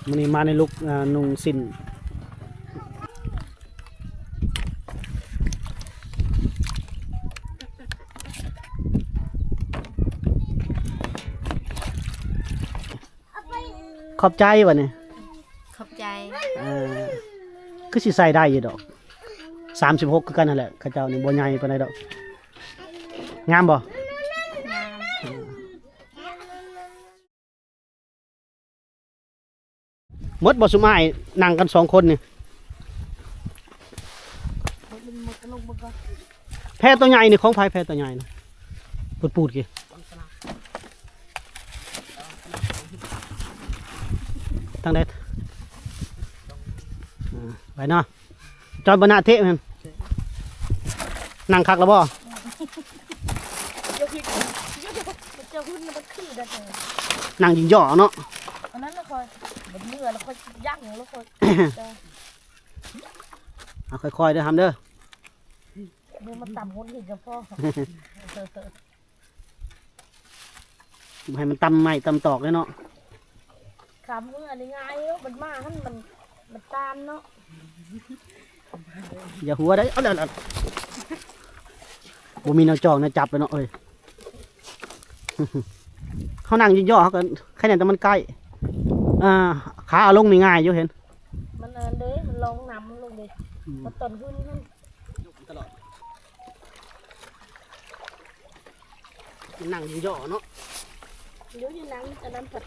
มันนี่มาในลุกนุ่งสินขอบใจวะเนี่ยขอบใจคือสิใส่ได้อยู่ดอก36คือกันนั่นแหละข้าเจ้านี่บ่ใหญ่ปานใดดอกงามบ่หมดบ่สุมอ้ายนั่งกัน2คนนี่แพตัวใหญ่นี่ของไผแพตัวใหญ่นะปูดๆกี่ทางใดไปเนาะจอยบนาเทะมันนั่งคักแล้วบ่นั่งยิงย่อเนาะอันนั้นเราคอยบนเมื่อเราคอยย่างเราคอยเอาค่อยๆเด้อทำเด้อมือมันต่ำคนอื่นกับพ่อให้มันตำใหม่ตำตอกเลยเนาะขามมืออันนี้ง่ายมันมาให้มันตามเนาะอย่าหัวได้เอาเดี๋ยวบ่มีแนวจองแนวจับเลยเนาะเอ้ยเขานั่งยิงย่อเขากันแค่นั้นแต่มันใกล้ขาเอาลงมีง่ายอยู่เห็นมันเด้มันลงน้ำมันลงดิมันต้นขึ้นตลอดนั่งยิงย่อเนาะเดี๋ยวจะนั่งอันนั้นผัด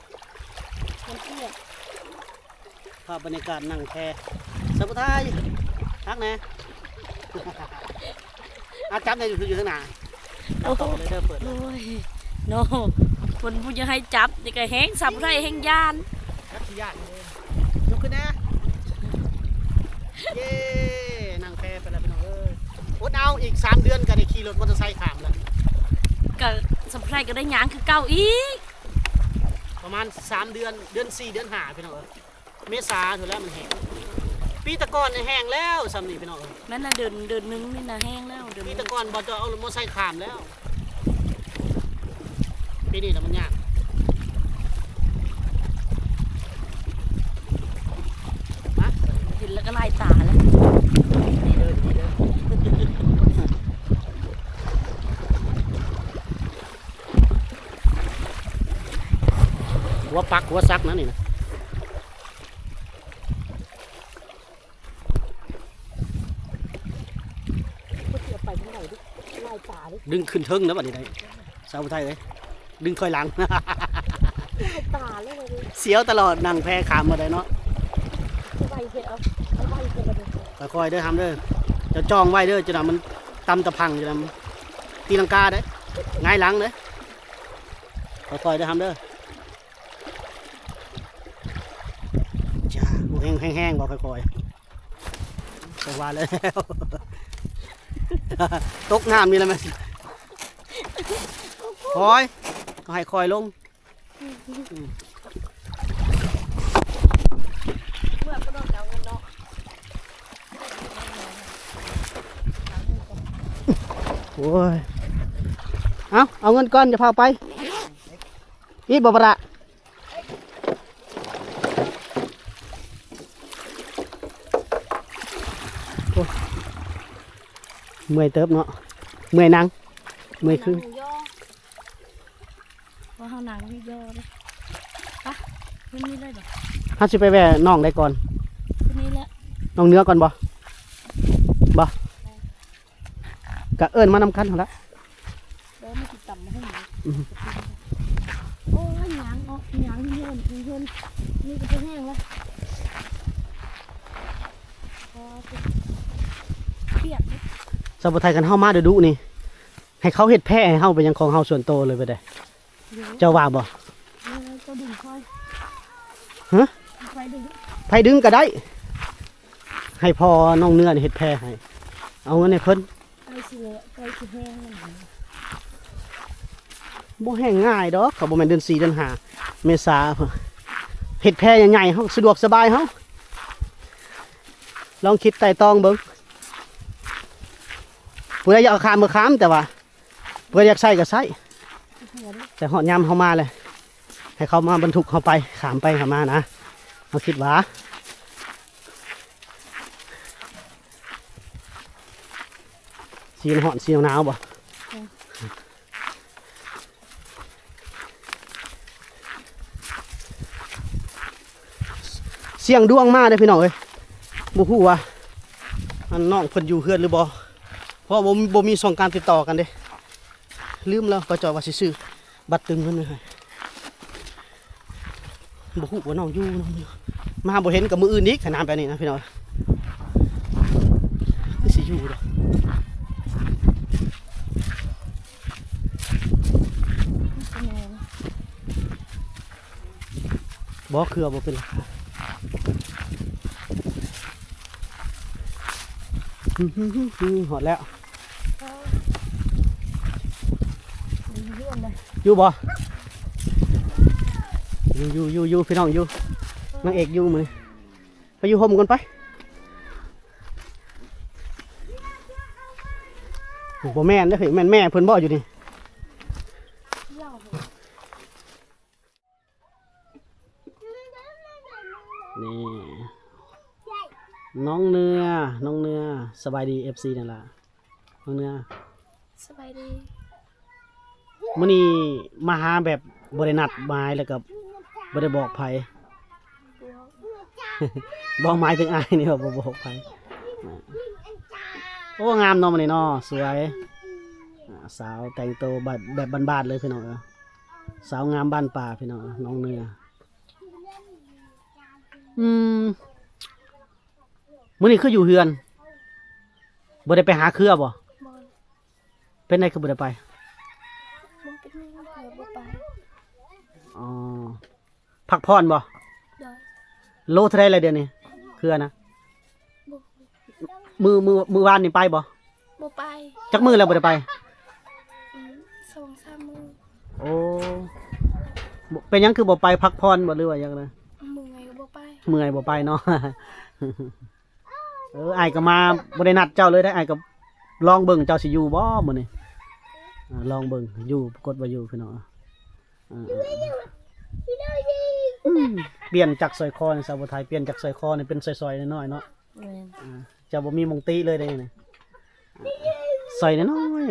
มันเตี้ยภาพบรรยากาศนั่งแพสัมปทานทักแน่อาจับได้อยู่ข้างหน้าโอ้โหโอ้ยโน่คนผู้จะให้จับจะกระแห้งสับไรแห้งยานยานเลยยกขึ้นนะเย้นั่งแพไปแล้วพี่น้องอดเอาอีก3 เดือนก็ได้ขี่รถมอเตอร์ไซค์ข้ามแล้วก็สับไรก็ได้ยางคือเก่าอีกประมาณ3 เดือนเดือน4 เดือน5พี่น้องเมษาถึงแล้วมันแห้งปีตะกอนแห้งแล้วสำนีพี่น้องนั่นน่ะเดือนนึงนี่น่ะแห้งแล้วปีตะกอนบอลจะเอารถมอเตอร์ไซค์ข้ามแล้วปีนี้แล้วมันยากเห็นแล้วก็ลายตาแล้วดีเลยหัวปักหัวซักนั่นนี่นะดึงขึ้นเทิงแล้วบัดนี้ได้สาวไทยเลยดึงค่อยหลังเสียวตลอดนั่งแพขามมาได้เนาะค่อยๆเด้อทำเด้อจะจ้องไว้เด้อจะนำมันตำตะพังจะนำตีลังกาได้ง่ายหลังเด้อค่อยๆเด้อทำเด้อจ้าแห้งๆบอกค่อยๆไปว่าแล้วตกน้ำนี่แหละมั้ยคอยก็ให้คอยลงโอ้ยเอาเงินก้อนจะพาไปอีบประเมื่อยเติบเนาะเมื่อยนั่งเมื่อยคือว่าเขาหนังวิดีโอเลยปะขึ้นนี่เลยเหรอเขาจะไปแว่น้องได้ก่อนขึ้นนี่แหละน้องเนื้อก่อนบ่กะเอิญมานำคันเขาละแล้วไม่ติดต่ำมาให้หนูโอ้ยหยังหยังเพื่อนนี่ก็จะแห้งแล้วเปียกสาวไทยกันเฮามาเดือดุนี่ให้เขาเฮ็ดแพร่ให้เฮาไปยังของเฮาส่วนโตเลยไปได้เจ้าว่าบ่ก็ดึงค่อยฮะไผดึงก็ได้ให้พอน้องเนื้อเฮ็ดแพร่ให้เอาเงินให้เพิ่นไปสิแห้งบ่แห้งง่ายดอกเขาบ่แม่นเดือน4 เดือน 5เมษาเฮ็ดแพร่ใหญ่ๆเฮาสะดวกสบายเฮาลองคิดไต่ตองเบิ่งเพื่ออยากเอาขามมือขามแต่ว่าเพื่ออยากใส่ก็ใส่แต่หอดยำเข้ามาเลยให้เขามาบรรทุกเข้าไปขามไปขามมานะ เขาคิดว่าสีหอนสีหนาวบ่เสียงดวงมากเลยพี่น้องเอ้ยบ่ฮู้ว่าอันน้องเพิ่นอยู่เฮือนหรือบ่เพราะบ่มีช่องการติดต่อกันเด้ลืมแล้วป้าจอยว่าสิซื้อบัตรตึงเพิ่นให้บ่ฮู้ว่าน้องอยู่มาบ่เห็นกับมืออื่นอีกขนาดแบบนี้นะพี่น้องคือสิอยู่ดอกบ่เครือบ่เป็นไรหอดแล้วอยู่บ่อยู่พี่น้องอยู่นางเอกอยู่มื้อนี้ไปอยู่ห่มกันไปบ่แม่นเด้อเฮ้ยแม่เพิ่นบ่อยู่นี่นี่น้องเนื้อสบายดี FC นั่นล่ะน้องเนื้อ สบายดี มื้อนี้มาหาแบบบ่ได้นัดหมายแล้วก็บ่ได้บอกไผ บอกหมายถึงอ้ายนี่ว่าบ่บอกไผโอ้งามเนาะมื้อนี้เนาะสวยสาวแต่งตัวแบบบ้านๆเลยพี่น้องสาวงามบ้านป่าพี่น้องน้องเนื้อมื้อนี้คืออยู่เฮือนบ่ได้ไปหาเครือบ่ บอล เป็นไงคือบ่ได้ไป มันเป็นยังไงบ่ไป อ๋อพักผ่อนบ่ เดี๋ยว โลเท่าไรอะไรเดือนนี้คือนะ บ่ มือวานนี่ไปบ่ บ่ไป จักมือแล้วบ่ได้ไป 2-3 มื้อ โอ้เป็นหยังคือบ่ไปพักผ่อนบ่หรือว่าหยังนะ มื้อไงก็บ่ไป เมื่อยบ่ไปเนาะ อ้ายก็มาบ่ได้นัดเจ้าเลยได้อ้ายก็ลองเบิ่งเจ้าสิอยู่บ่มื้อนี้ลองเบิ่งอยู่ปรากฏว่าอยู่พี่น้องเปลี่ยนจากสร้อยคอในสาวไทยเปลี่ยนจากสร้อยคอนี่เป็นสร้อยๆน้อยๆเนาะจะบ่มีมงตีเลยได้นี่สร้อยน้อย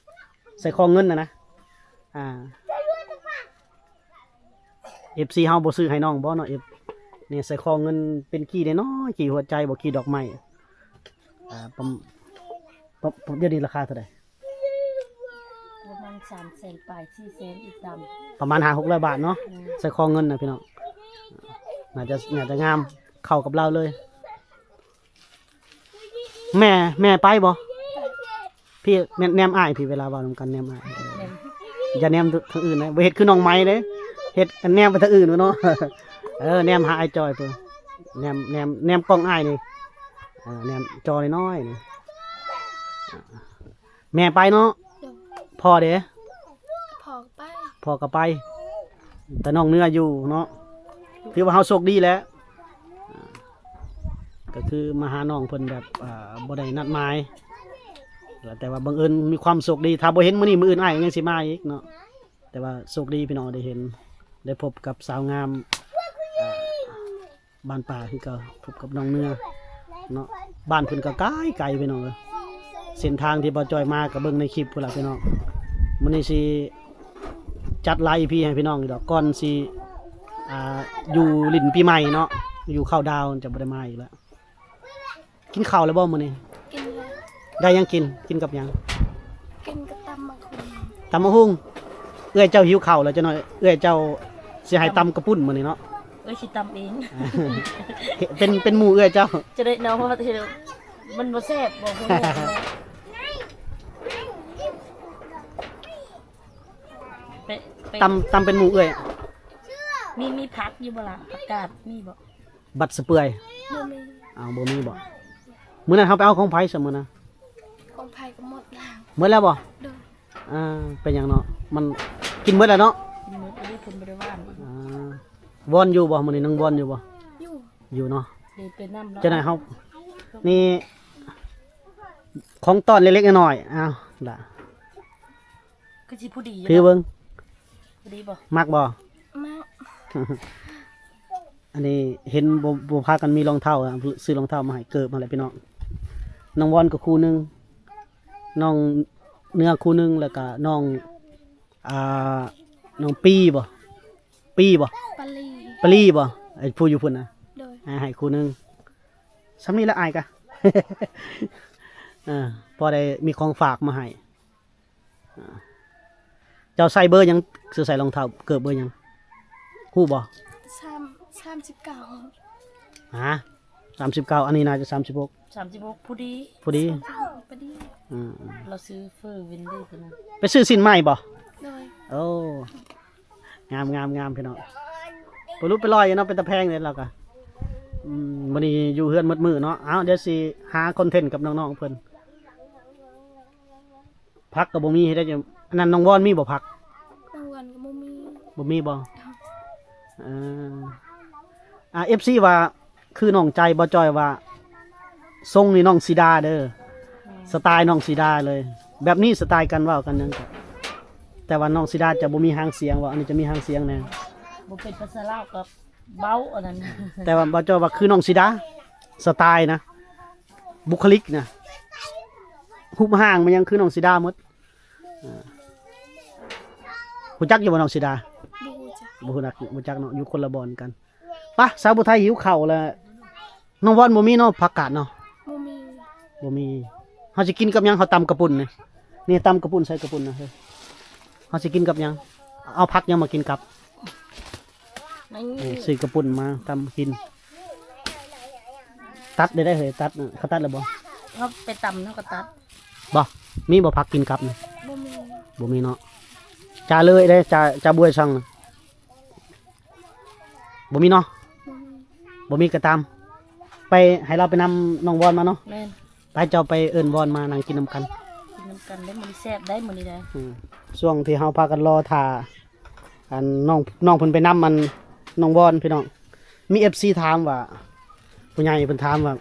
ๆใส่คอเงินนะFC เฮาบ่ซื้อให้น้องบ่เนาะนี่ใส่คอเงินเป็นขี้น้อยๆขี้หัวใจบ่ขี้ดอกไม้ผมเดี๋ยวนี้ราคาเท่าใด ประมาณ300,000ปลาย400,000อีกดำ ประมาณ500-600 บาทเนาะใส่คอเงินนะพี่น้องน่าจะงามเข้ากับเราเลยแม่ไปบ่พี่แนมอ้ายพี่เวลาเว้านำกันแนมอ้ายอย่าแนมทางอื่นนะบ่เฮ็ดคือน้องไม้เด้เฮ็ดแนมไปทางอื่นเนาะ แนมหาไอ้จอยเพิ่นแนมกล้องอ้ายนี่แนมจอน้อยๆนี่แม่ไปเนาะ เดี๋ยว พ่อเด้ พอไป พ่อก็ไปแต่น้องเนื้ออยู่เนาะถือว่าเฮาโชคดีแล้วก็คือมาหาน้องเพิ่นแบบบ่ได้นัดหมายแต่ว่าบังเอิญมีความโชคดีถ้าบ่เห็นมื้อนี้มื้ออื่นอ้ายก็ยังสิมาอีกเนาะแต่ว่าโชคดีพี่น้องได้เห็นได้พบกับสาวงามบ้านป่าคือเก่าพบกับน้องเนื้อเนาะบ้านเพิ่นก็ไกลพี่น้องเส้นทางที่บ่จอยมาก็เบิ่งในคลิปพุ่นล่ะพี่น้องมื้อนี้สิจัดไลฟ์พี่ให้พี่น้องอีกดอกก่อนสิอยู่ลิ้นปีใหม่เนาะอยู่เข้าดาวจะบ่ได้มาอีกแล้วกินข้าวแล้วบ่มื้อนี้ กินเลย ได้ยังกินกับหยัง กินกับตำมะขุ่น ตำมะฮุ่งเอื้อยเจ้าหิวข้าวแล้วจะหน่อยเอื้อยเจ้าสิให้ตำกระปุ้นมื้อนี้เนาะ สิตำเอง เป็นหมู่เอื้อยเจ้า จะได้เนาะเพราะว่ามันบ่แซ่บบ่ฮู้ตำเป็นหมู่เอื้อย มีผักอยู่บ่ล่ะผักกาดมีบ่ บัดสะเปื่อย บ่มี บ่มีบ่มื้อนั้นเฮาไปเอาของไผซะมื้อนะ ของไผก็หมดแล้ว หมดแล้วบ่ เด้อ เป็นหยังเนาะมันกินหมดแล้วเนาะ กินหมดบ่ได้เพิ่นบ่ได้ว่าน วอนอยู่บ่มื้อนี้นังวอนอยู่บ่ อยู่ อยู่เนาะ เดี๋ยวไปนำเนาะ จะได้เฮานี่ของตอนเล็กๆน้อยๆอ้าวล่ะ ก็สิผู้ดีอยู่ คือเบิ่ง ผู้ดีบ่ มักบ่ มา อันนี้เห็นบ่พากันมีรองเท้าอะซื้อรองเท้ามาให้เกิบมาเลยพี่น้องน้องวอนก็คู่หนึงน้องเนื้อคู่หนึงแล้วก็น้องอ่าน้องปีบ่ ปาลี ปลีบ่ไอ้ผู้อยู่พุ่นน่ะ โดย ให้คู่หนึงสำนี้ละอายกะ พอได้มีของฝากมาให้อ่าเจ้าใส่เบอร์หยังสิใส่รองเท้าเกิบเบอร์หยังฮู้บ่ 39 ฮะ39อันนี้น่าจะ36 36ผู้ดี พอดี ปาลี อืม เราซื้อเฟอร์วินเดอร์ตัวนั้น ไปซื้อสินใหม่บ่ โดย โอ้งามพี่น้องไปรู้ไปลอยอยู่เนาะเป็นตะแพงเลยเราก็วันนี้อยู่เฮือนมืดมือเนาะเดี๋ยวสิหาคอนเทนต์กับน้องๆเพิ่นพักกับบ่มีให้ได้จังอันนั้นน้องวอนมีบ่พัก รางวัลก็บ่มี บ่มีบ่เอFC ว่าคือน้องใจบ่จอยว่าทรงนี่น้องสีดาเด้อสไตล์น้องสีดาเลย แบบนี้สไตล์กันเว้ากันยังก็แต่ว่าน้องสีดาจะบ่มีหางเสียงว่าอันนี้จะมีหางเสียงแน่ บ่เป็นภาษาลาวกับเบ้าอันนั้น แต่ว่าบ่จอยว่าคือน้องสีดาสไตล์นะบุคลิกนะหุบห่างมันยังคือน้องสีดาหมดรู้จักอยู่บ่น้องสีดา บ่รู้จัก บ่จักเนาะอยู่คนละบ่อนกันปะสาวผู้ไทยหิวข้าวแล้วน้องวอนบ่มีเนาะผักกาดเนาะ บ่มี บ่มีเฮาสิกินกับหยังเฮาตำกระปุ่นนี่ตำกระปุ่นใส่กระปุ่นนะเฮ้ยเฮาสิกินกับหยังเอาผักหยังมากินกับ นี่ นี่ซื้อกระปุ่นมาตำกิน ตัดได้เฮ้ยตัดน่ะเขาตัดแล้วบ่ เขาไปตำเนาะก็ตัด บ่มีบ่ผักกินกับน่ะ บ่มี บ่มีเนาะจ่าเลยเด้จ่าบวยสั่งน่ะบ่มีเนาะ บ่มี บ่มีก็ตามไปให้เราไปนำน้องวอนมาเนาะ แม่น ไปเจ้าไปเอิ้นวอนมานั่งกินนํกัน กินน้ำกันได้มื้อนี้แซ่บได้มื้อนี้ได้ ช่วงที่เฮาพากันรอท่าอันน้องเพิ่นไปนำมันน้องวอนพี่น้องมี FC ถามว่าผู้ใหญ่เพิ่นถามว่า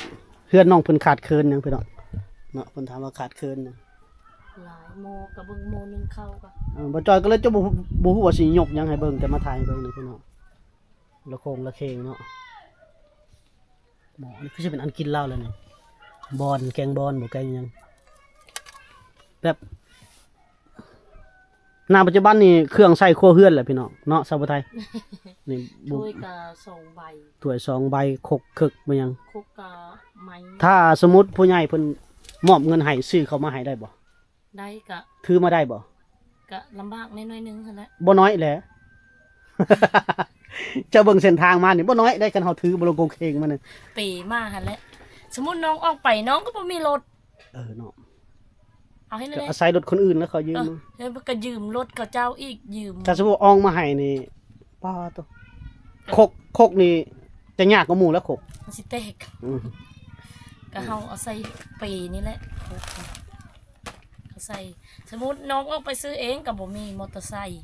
เฮือนน้องเพิ่นขาดเคินหยังพี่น้องเนาะเพิ่นถามว่าขาดเคินหยัง หลายโมกับเบิ่งโมนึงเข้าก็ บ่จอยก็เลยจะบ่ฮู้ว่าสิยกหยังให้เบิ่งแต่มาถ่ายให้เบิ่งนี่พี่น้องละโคงละเคงเนาะหมอนี่คือสิเป็นอันกินเหล้าแล้วนี่บอนแกงบอนบ่แกงหยังแบบณปัจจุบันนี่เครื่องใช้ครัวเรือนแหละพี่น้องเนาะชาวไทยนี่บุ ถ้วยกับ2ใบ ถ้วย2ใบคกคึกบ่หยัง คุกกับไม้ ถ้าสมมุติผู้ใหญ่เพิ่นมอบเงินให้ซื้อเข้ามาให้ได้บ่ ได้กะ ถือมาได้บ่ กะลำบากน้อยๆนึงหั่นแหละ บ่น้อยแหละ จะเบิ่งเส้นทางมานี่บ่น้อยได้กันเฮาถือบ่ลงโกงเคงมันน่ะ เปมาหั่นแหละสมมุติน้องออกไปน้องก็บ่มีรถ เนาะ เอาให้ ก็ เลย อาศัยรถคนอื่นแล้วเขายืมมา เฮ้ยก็ยืมรถเขาเจ้าอีกยืม ถ้าสมมุติอองมาให้นี่ป้าตัวคกนี่จะยากกว่าหมู่แล้วคก มันสิแตก อืม ก็เฮาเอาใส่ปีนี่แหละเขาใส่สมมุติน้องออกไปซื้อเองก็บ่มีมอเตอร์ไซค์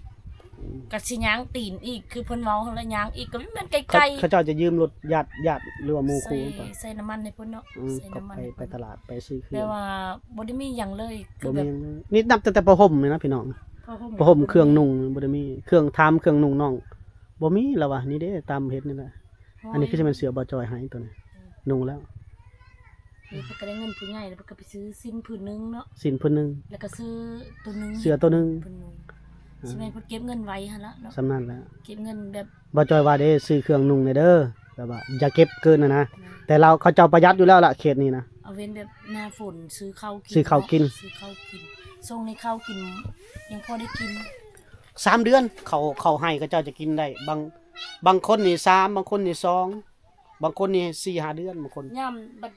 ก็สิย่างตีนอีกคือเพิ่นเว้าหั่นละย่างอีกก็มันไก เขา ล เขาเจ้าจะยืมรถญาติหรือว่าหมู่ ๆ ค ใส่ รูป่ะ ใส่น้ำมันให้เพิ่นเนาะใส่ ก็ น้ำมัน ไป ให้ ไป เพิ่น ตลาดไปซื้อเครื่ แปล อง ว่าบ่ได้มีหยังเลยคื บ่ อแบ มี บ หยังเลยนี่นับตั้งแต่ประห่มเลยนะพี่น้องประห่มเครื่องนุ่งบ่ได้มีเครื่องทำเครื่องนุ่งน้องบ่มีแล้ววะนี่เด้ตามเฮ็ดนี่แหละอันนี้คือสิเป็นเสือบ่จอยให้ตัวนี้นุ่งแล้ว เพิ่นก็ได้เงินผู้ใหญ่แล้วเพิ่นก็ไปซื้อสิ้นผืนนึงเนาะ สินเพิ่นหนึง แล้วก็ซื้อตัวนึง เสื้อตัวหนึ่ง เพิ่นนุ่งสิแม่นเพิ่นเก็บเงินไว้หั่นละเนาะ สำนั้นแหล้ว เก็บเงินแบบ บ่จอยว่าเด้ซื้อเครื่องนุ่งในเด้อแบบว่าอย่าเก็บเกินนะแต่เราเขาเจ้าประหยัดอยู่แล้วล่ะเขตนี้นะ เอาเว้นแบบหน้าฝนซื้อข้าวกิน ซื้อข้าวกิน ซื้อข้าวกินส่งในข้าวกินยังพอได้กิน 3 เดือนเขาให้เขาเจ้าจะกินได้บางคนนี่3บางคนนี่2บางคนนี่4-5 เดือนบางคน ยาม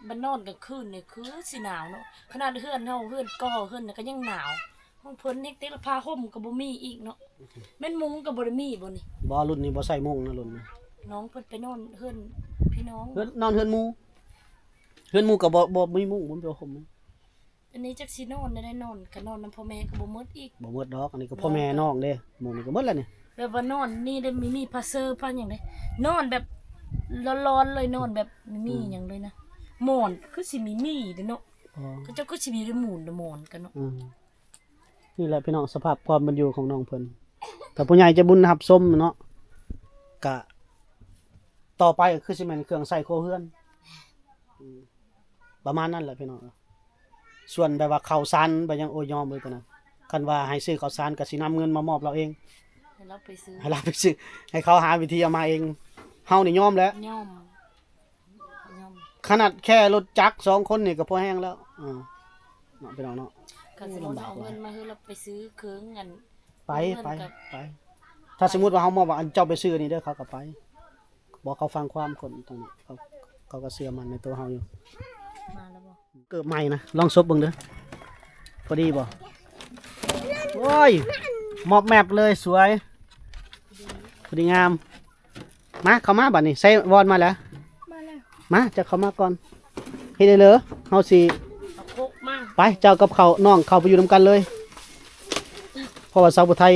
บัดนอนกลางคืนนี่คือสิหนาวเนาะขนาดเฮือนเฮาเฮือนก่อเฮือนน่ะก็ยังหนาวห้องเพิ่นนี่เต็กละผ้าห่มก็บ่มีอีกเนาะแม่นมุ้งก็บ่ได้มีบ่นี่ บ่รุ่นนี้บ่ใส่มุ้งนะรุ่นนี้ น้องเพิ่นไปนอนเฮือนพี่น้อง นอนเฮือนหมู่ก็บ่มีมุ้งบ่มีผ้าห่ม อันนี้จักสินอนได้นอนก็นอนนำพ่อแม่ก็บ่หมดอีก บ่หมดดอกอันนี้ก็พ่อแม่น้องเด้หมู่นี่ก็หมดแล้วนี่ แบบว่านอนนี่ได้มีผ้าเสื้อผ้าหยังได้นอนแบบร้อนๆเลยนอนแบบไม่มีหยังเลยนะหมอนคือสิมีเด้เนาะ อ๋อ ก็เจ้าก็สิมีได้หมอนกันเนาะ นี่แหละพี่น้องสภาพความเป็นอยู่ของน้องเพิ่นถ้าผู้ใหญ่ใจะบุญรับชมเนาะก็ ต่อไปก็คือสิแม่นเครื่องใช้ครัวเรือนประมาณนั้นแหละพี่น้องส่วนแบบว่าข้าวสารบ่ยังโอ้ยอมเลยตัวนั้นคันว่าให้ซื้อข้าวสารก็สินำเงินมามอบเราเอง ให้เราไปซื้อ ให้เราไปซื้อให้เขาหาวิธีเอามาเองเฮานี่ยอมแล้ว ย่อม ขนาดแค่รถจักร2คนนี่ก็พอแห้งแล้วเนาะพี่น้องเนาะ ก็สมมุติเอาเงินมาให้เราไปซื้อเครื่องกัน ไปถ้าสมมุติว่าเฮามอบว่าอันเจ้าไปซื้อนี่เด้อเขาก็ไปบอกเขาฟังความคนตรงนี้เขาก็เชื่อมันในตัวเฮาอยู่ มาแล้วบ่ เกิดใหม่นะลองซบเบิ่งเด้อพอดีบ่โอ้ยมอบแมปเลยสวยพอดีงามมาเข้ามาบัดนี้ใส่วอนมาแล้ว มาแล้ว มาจะเข้ามาก่อนเฮ็ดได้เลยเฮาสิ เอาโคกมา ไปเจ้ากับเขาน้องเข้าไปอยู่นํกันเลยเพราะว่าสาวผู้ไทย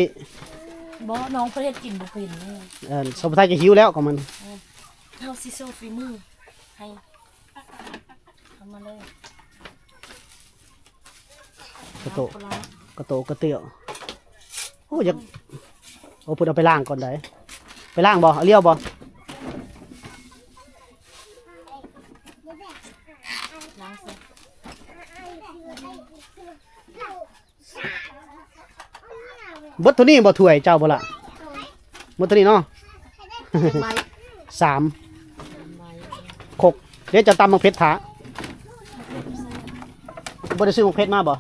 บ่น้องเพิ่นเฮ็ดกินบ่เป็นนี่ สาวผู้ไทยจะหิวแล้วของมัน เฮาสิโซฝีมือให้เอามาเลย กระโตะ น้ำปลาก ระโตกระเตียวโอ้ยากโอ้พุ่นเอาไปล้างก่อนได้ไปล้างบ่เอาเลี้ยวบ่ ล้างซะ เบิดเท่านี้บ่ถ้วยเจ้าบ่ล่ะหมดเท่านี้เนาะ ใบ 3 ใบ คกเดี๋ยวจะตำมังเพชรถาบ่ได้ซื้อมังเพชรมาบ่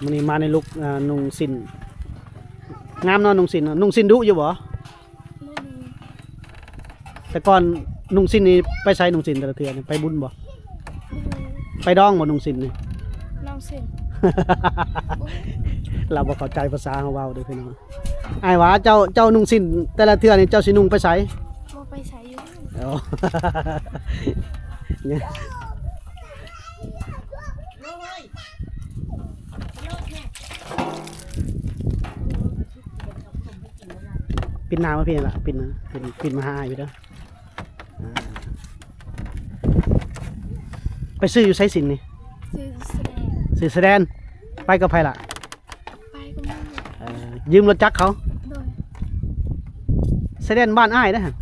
มื้อนี้มาในลุคนุ่งสินงามเนาะนุ่งสินเนาะนุ่งสินดุอยู่บ่แต่ก่อนนุ่งสินนี่ไปใช้นุ่งสินแต่ละเทื่อนี่ไปบุญบ่ไปดองบ่นุ่งสินนี่ น้องเส้น เราบ่เข้าใจภาษาเฮาเว้าเด้อพี่น้องอ้ายว่าเจ้านุ่งสินแต่ละเทื่อนี่เจ้าสินุ่งไปไส บ่ไปใส่อยู่ อ๋อ เนี่ยปิดหน้ามาพี่ล่ะปิดนะปิดมาหาอ้ายพี่เด้อไปซื้ออยู่ไสสินนี่ ซื้อแสดงซื้อแสดงไปกับไผล่ะ ไปก็ไม่ ยืมรถจักรเขา โดย แสดงบ้านอ้ายเด้อหั่น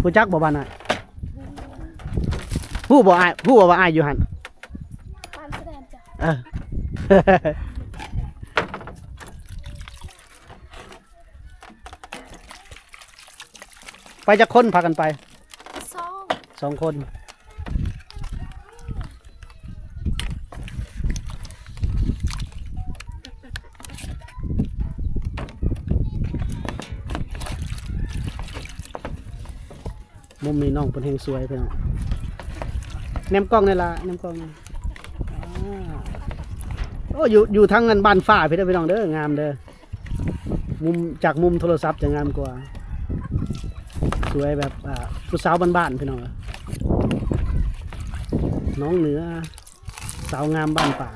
รู้จักบ่บ้านอ้ายฮู้บ่อ้ายฮู้ว่าอ้ายอยู่หั่น บ้านแสดงจ้ะ เออ ไปจากคนพากันไป ซ่อง 2 คนมุมนี้น้องเป็นแห่งสวยเพื่อนแนมกล้องนี่ล่ะแนมกล้องนี่โอ้อยู่ทั้งเงินบ้านฟ้าพี่เด้อพี่น้องเด้องามเด้อมุมจากมุมโทรศัพท์จะงามกว่าสวยแบบผู้สาวบ้านๆพี่น้องน้องเหนือสาวงามบ้านป่า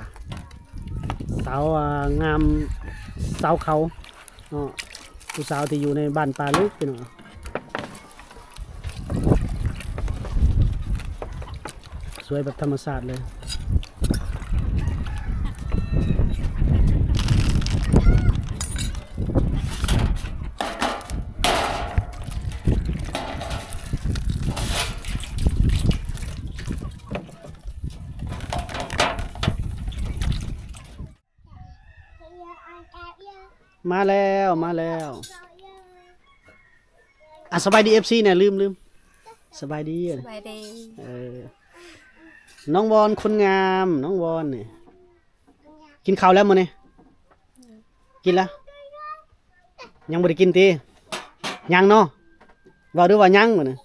สาวงามสาวเขาผู้สาวที่อยู่ในบ้านป่าลึกพี่น้องสวยแบบธรรมชาติเลย มาแล้วสบายดีFCเนี่ยลืมสบายดี สบายดี น้องวอนคนงามน้องวอนนี่กินข้าวแล้วมื้อนี้กินแล้วยังบ่ได้กินติยังเนาะว่าด้วยว่ายังมื้อนี้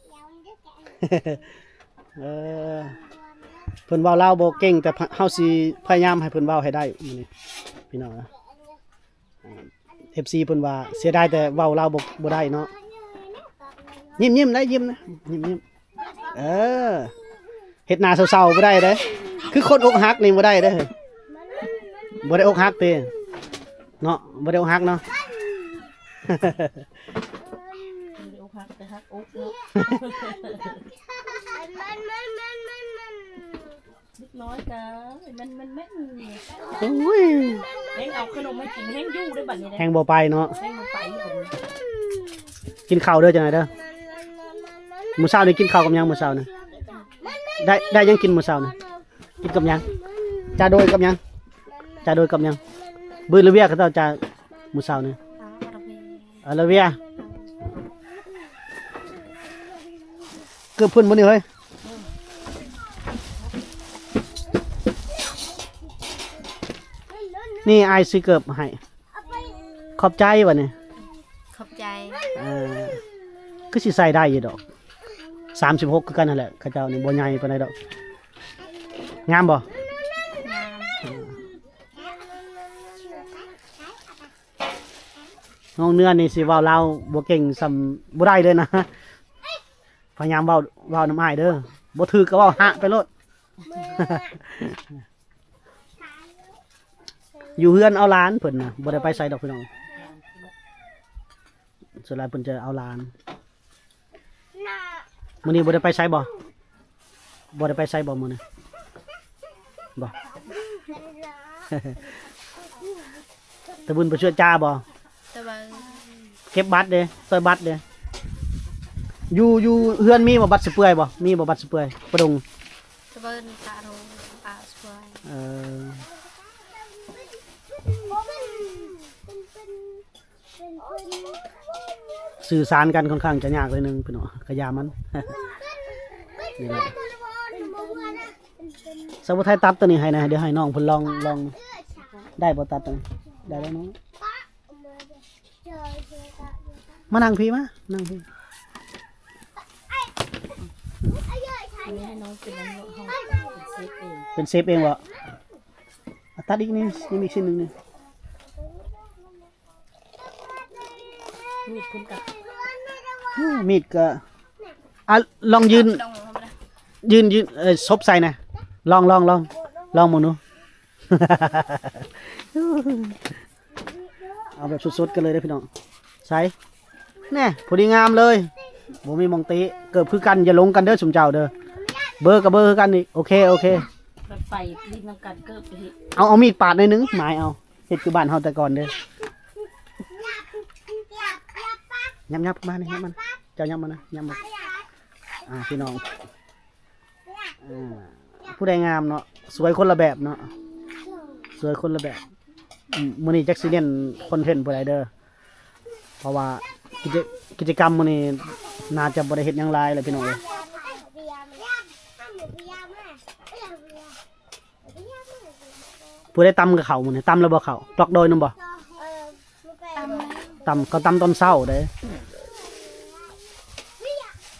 เพิ่นเว้าลาวบ่เก่งแต่เฮาสิพยายามให้เพิ่นเว้าให้ได้มื้อนี้พี่น้องFC เพิ่นว่าเสียดายแต่เว้าลาวบ่ได้เนาะยิ้มได้ยิ้มนะยิ้มเฮ็ดหน้าเศร้าๆบ่ได้เด้คือคนอกหักนี่บ่ได้เด้บ่ได้อกหักติเนาะบ่ได้อกหักเนาะ อกหักแต่หักอกเนาะ น้อยกะมันแม่น โอ้ย แห้งเอาขนมให้กินแห้งยู่ได้บัดนี้ แห้งบ่ไปเนาะ แห้งบ่ไปบัดนี้ กินข้าวเด้อจังไดเด้อมื้อเช้านี่กินข้าวกับหยังมื้อเช้านี่ได้ยังกินมื้อเช้านี่กินกับหยังจาโดยกับหยังจาโดยกับหยังบื้อหรือเวียเขาเจ้าจามื้อเช้านี่อาราเวียเกือบเพิ่นบ่นี่เฮ้ยนี่อายสิเกือบให้ขอบใจวะนี่ ขอบใจ คือสิใส่ได้อยู่ดอก36คือกันนั่นแหละเขาเจ้านี่บ่ใหญ่ปานใดดอกงามบ่ งาม น้องเนื้อนี่สิเว้าลาวบ่เก่งซำบ่ได้เลยนะพยายามเว้าน้ำอ้ายเด้อบ่ถือก็เว้าหะไปโลด อยู่เฮือนเอาหลานเพิ่นน่ะบ่ได้ไปไสดอกพี่น้องส่วนหลายเพิ่นจะเอาหลานมื้อนี้บ่ได้ไปไสบ่ได้ไปไสบ่มื้อนี้บ่ ตะบุญไปช่วยจ้าบ่ แต่ว่า เก็บบัตรเด้ซอยบัตรเด้อยู่เฮือนมีบ่บัตรสิเปื่อยบ่มีบ่บัตรสิเปื่อยประดง แต่ว่าตาโรปาสวย สื่อสารกันค่อนข้างจะยากเลยนึงพี่น้องกะยามัน นี่แหละสาวไทยตัดตัวนี้ให้นะเดี๋ยวให้น้องเพิ่นลองได้บ่ตัดตัวนี้ได้แล้วน้องมานั่งพี่มานั่งพี่ อันนี้ให้น้องกินน้ำห้องเซฟเอง เป็นเซฟเองบ่ตัดอีกนี่ยังมีชิ้นหนึงนี่ มีดคุณกับ มีดก็ลองยืน ดองธรรมดา ซบใส่นะลองมองหนู เอาแบบสุดๆกันเลยได้อพี่น้องใส่แน่พอดีงามเลยบ่มีหมองติเกิดคือกันอย่าลงกันเด้อสุมเจ้าเด้อเบอร์กับเบอร์คือกันนี่โอเค รถไฟรีบน้ำกันเกิบไปที่ เอามีดปาดหน่อยนึงหมายเอาเฮ็ดคือบ้านเฮาแต่ก่อนเด้อยับมานี่ยับมันเจ้ายับมันนะยับมันพี่น้องผู้ใดงามเนาะสวยคนละแบบเนาะสวยคนละแบบมื้อนี้จักสิเน้นคอนเทนต์ผู้ใดเด้อเพราะว่ากิจกรรมมื้อนี้น่าจะบ่ได้เฮ็ดหยังหลายเลยพี่น้องเอ้ยผู้ใดตำกับเขามื้อนี้ตำแล้วบ่เขาตอกโดยนำบ่ ตำ ก็ตำตอนเช้าเด้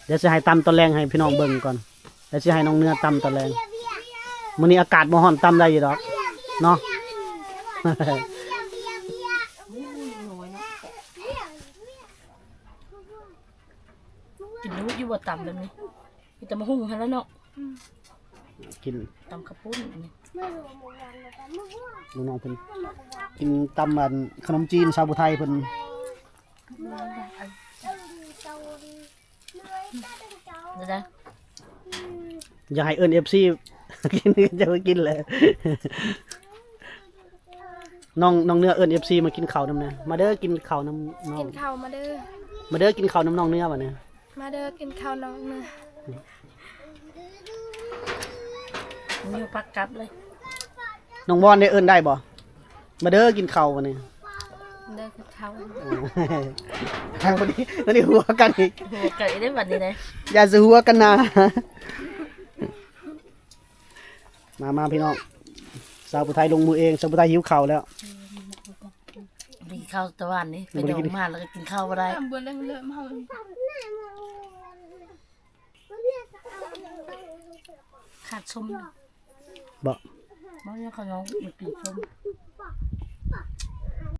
เดี๋ยวสิให้ตำตอนแรงให้พี่น้องเบิ่งก่อนแล้วสิให้น้องเนื้อตำตอนแรงมื้อนี้อากาศบ่ร้อนตำได้อยู่ดอกเนาะ กินรู้อยู่ว่าต่ำแบบนี้มีแต่มาหุ้งให้แล้วเนาะ กิน ต่ำข้าวปุ้นนี่ น้องๆเพิ่นกินตำอันขนมจีนชาวบุไทยเพิ่นเดี๋ยวนะ อยากให้เอิ้น FC กินจะมากินเลยน้องเนื้อเอิ้น FC มากินข้าวนำนะมาเด้อกินข้าวน้ำน้อง กินข้าวมาเด้อ มาเด้อกินข้าวน้ำน้องเนื้อบัดนี้ มาเด้อกินข้าวน้องเนื้อ มีปักกลับเลย น้องบอนได้เอิ้นได้บ่มาเด้อกินข้าวบัดนี้ เด้อกินข้าว ทางบัดนี้หัวกันอีก หัวไก่ได้บัดนี้เลย อย่าสิหัวกันนะมาพี่น้องสาวบุไทยลงมือเองสาวบุไทยหิวข้าวแล้ว กินข้าวตะวันนี่ไปดองมาแล้วก็กินข้าวบ่ได้ ตำบลเริ่มเฮา ขาดส้ม บ่ บ่ยังเขาน้องมากินส้ม